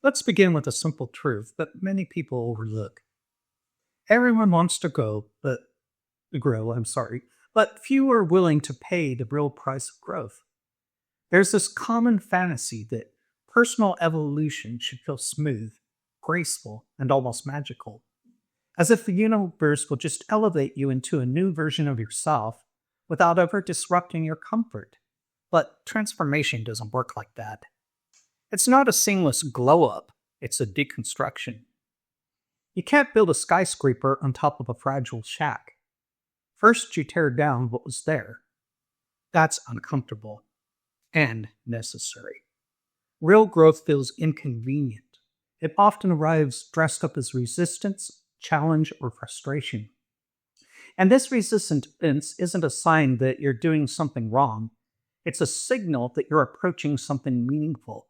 Let's begin with a simple truth that many people overlook. Everyone wants to grow, but few are willing to pay the real price of growth. There's this common fantasy that personal evolution should feel smooth, graceful, and almost magical, as if the universe will just elevate you into a new version of yourself without ever disrupting your comfort. But transformation doesn't work like that. It's not a seamless glow up, it's a deconstruction. You can't build a skyscraper on top of a fragile shack. First, you tear down what was there. That's uncomfortable and necessary. Real growth feels inconvenient. It often arrives dressed up as resistance, challenge, or frustration. And this resistance isn't a sign that you're doing something wrong. It's a signal that you're approaching something meaningful.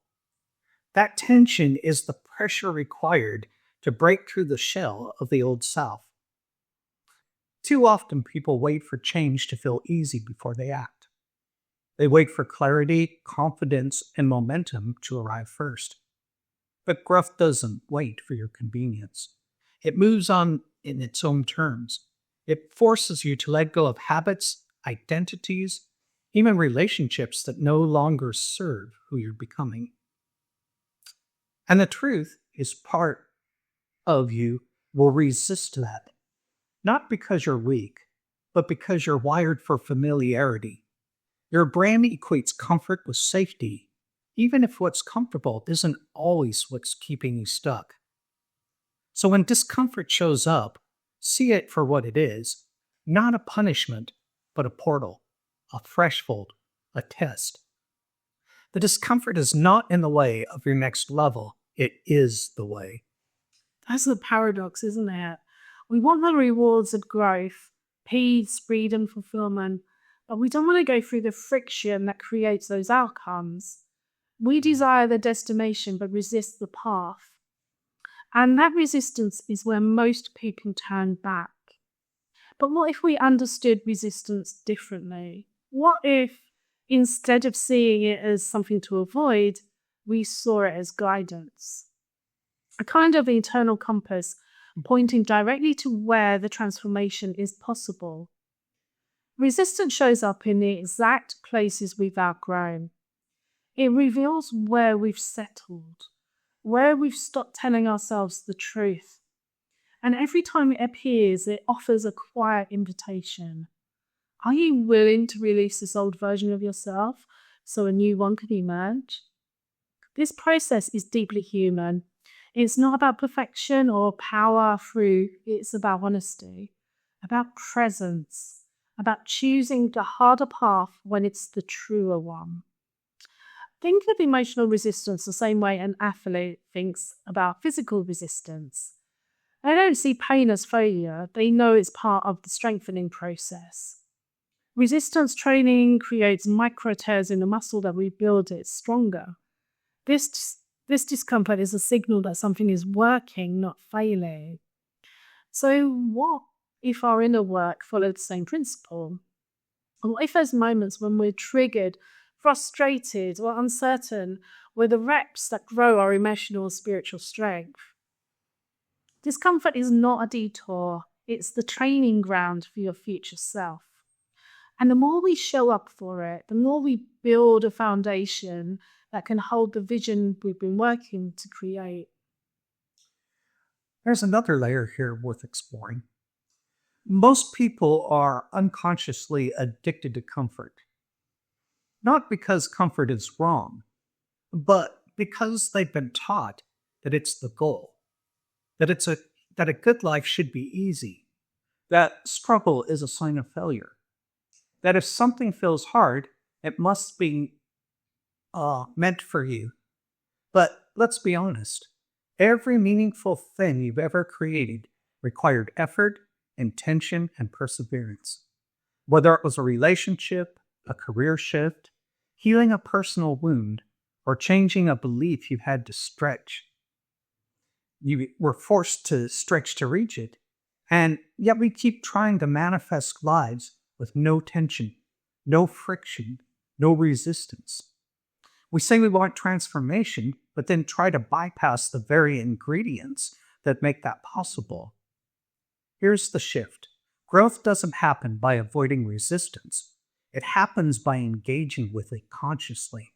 That tension is the pressure required to break through the shell of the old self. Too often people wait for change to feel easy before they act. They wait for clarity, confidence, and momentum to arrive first. But growth doesn't wait for your convenience. It moves on in its own terms. It forces you to let go of habits, identities, even relationships that no longer serve who you're becoming. And the truth is part of you will resist that. Not because you're weak, but because you're wired for familiarity. Your brain equates comfort with safety, even if what's comfortable isn't always what's keeping you stuck. So when discomfort shows up, see it for what it is, not a punishment, but a portal, a threshold, a test. The discomfort is not in the way of your next level, it is the way. That's the paradox, isn't it? We want the rewards of growth, peace, freedom, fulfillment, but we don't want to go through the friction that creates those outcomes. We desire the destination but resist the path. And that resistance is where most people turn back. But what if we understood resistance differently? What if, instead of seeing it as something to avoid, we saw it as guidance? A kind of internal compass pointing directly to where the transformation is possible. Resistance shows up in the exact places we've outgrown. It reveals where we've settled, where we've stopped telling ourselves the truth. And every time it appears, it offers a quiet invitation. Are you willing to release this old version of yourself so a new one can emerge? This process is deeply human. It's not about perfection or power through, it's about honesty, about presence, about choosing the harder path when it's the truer one. Think of emotional resistance the same way an athlete thinks about physical resistance. They don't see pain as failure, they know it's part of the strengthening process. Resistance training creates micro tears in the muscle that rebuild it stronger. This discomfort is a signal that something is working, not failing. So what if our inner work followed the same principle? What if there's moments when we're triggered, frustrated, or uncertain were the reps that grow our emotional and spiritual strength? Discomfort is not a detour, it's the training ground for your future self. And the more we show up for it, the more we build a foundation that can hold the vision we've been working to create. There's another layer here worth exploring. Most people are unconsciously addicted to comfort. Not because comfort is wrong, but because they've been taught that it's the goal, that a good life should be easy, that struggle is a sign of failure, that if something feels hard, it must be meant for you. But let's be honest, every meaningful thing you've ever created required effort, intention, and perseverance. Whether it was a relationship, a career shift, healing a personal wound, or changing a belief you had to stretch. You were forced to stretch to reach it, and yet we keep trying to manifest lives with no tension, no friction, no resistance. We say we want transformation, but then try to bypass the very ingredients that make that possible. Here's the shift. Growth doesn't happen by avoiding resistance. It happens by engaging with it consciously.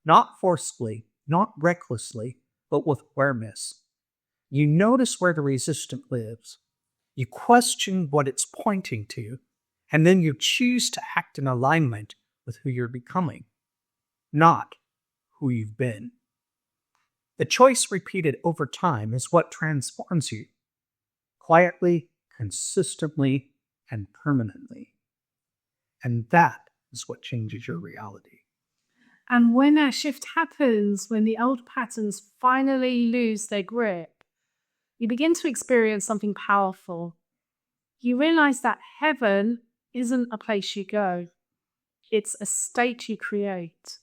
Not forcefully, not recklessly, but with awareness. You notice where the resistance lives. You question what it's pointing to, and then you choose to act in alignment with who you're becoming, not who you've been. The choice repeated over time is what transforms you, quietly, consistently, and permanently. And that is what changes your reality. And when that shift happens, when the old patterns finally lose their grip, you begin to experience something powerful. You realize that heaven isn't a place you go. It's a state you create.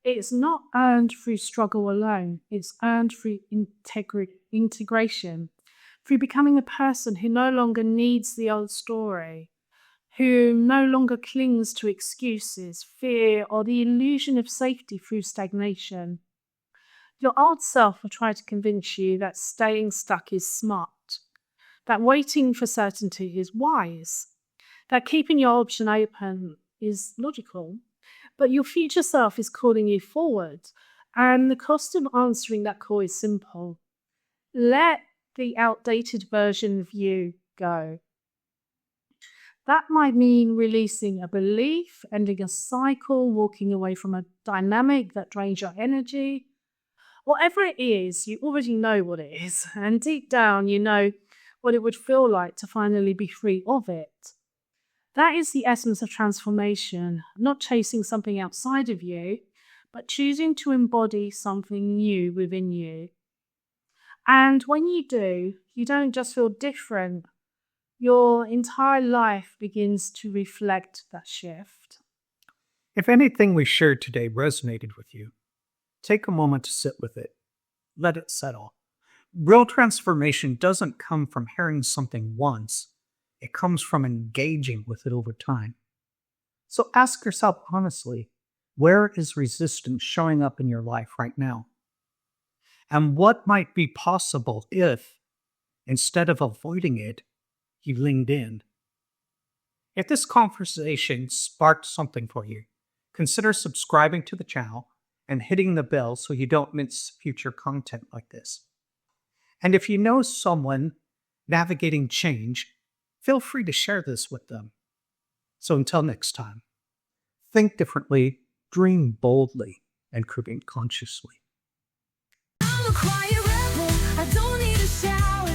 It's not earned through struggle alone. It's earned through integration, through becoming a person who no longer needs the old story, who no longer clings to excuses, fear, or the illusion of safety through stagnation. Your old self will try to convince you that staying stuck is smart, that waiting for certainty is wise, that keeping your option open is logical, but your future self is calling you forward, and the cost of answering that call is simple. Let the outdated version of you go. That might mean releasing a belief, ending a cycle, walking away from a dynamic that drains your energy. Whatever it is, you already know what it is, and deep down you know what it would feel like to finally be free of it. That is the essence of transformation, not chasing something outside of you, but choosing to embody something new within you. And when you do, you don't just feel different, your entire life begins to reflect that shift. If anything we shared today resonated with you, take a moment to sit with it. Let it settle. Real transformation doesn't come from hearing something once. It comes from engaging with it over time. So ask yourself honestly, where is resistance showing up in your life right now? And what might be possible if, instead of avoiding it, you leaned in? If this conversation sparked something for you, consider subscribing to the channel and hitting the bell so you don't miss future content like this. And if you know someone navigating change, feel free to share this with them. So until next time, think differently, dream boldly, and create consciously. I'm a quiet rebel, I don't need a shower.